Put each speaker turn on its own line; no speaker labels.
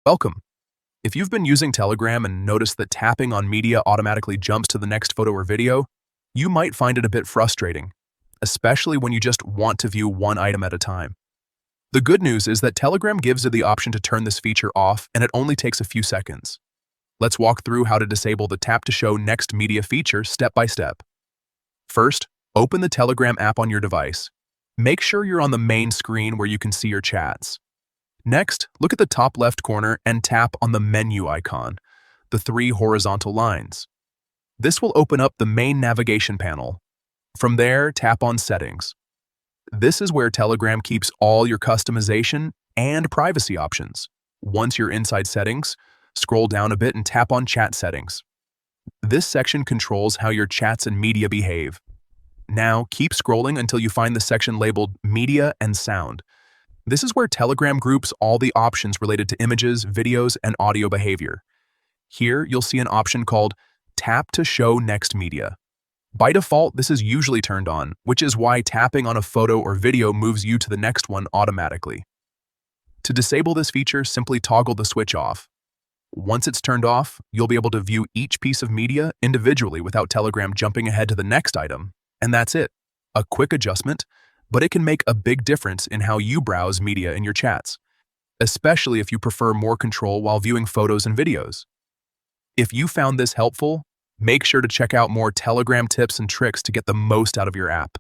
Welcome. If you've been using Telegram and noticed that tapping on media automatically jumps to the next photo or video, you might find it a bit frustrating, especially when you just want to view one item at a time. The good news is that Telegram gives you the option to turn this feature off, and it only takes a few seconds. Let's walk through how to disable the Tap to Show Next Media feature step by step. First, open the Telegram app on your device. Make sure you're on the main screen where you can see your chats. Next, look at the top left corner and tap on the menu icon, the three horizontal lines. This will open up the main navigation panel. From there, tap on Settings. This is where Telegram keeps all your customization and privacy options. Once you're inside Settings, scroll down a bit and tap on Chat Settings. This section controls how your chats and media behave. Now, keep scrolling until you find the section labeled Media and Sound. This is where Telegram groups all the options related to images, videos, and audio behavior. Here, you'll see an option called Tap to Show Next Media. By default, this is usually turned on, which is why tapping on a photo or video moves you to the next one automatically. To disable this feature, simply toggle the switch off. Once it's turned off, you'll be able to view each piece of media individually without Telegram jumping ahead to the next item. And that's it. A quick adjustment, but it can make a big difference in how you browse media in your chats, especially if you prefer more control while viewing photos and videos. If you found this helpful, make sure to check out more Telegram tips and tricks to get the most out of your app.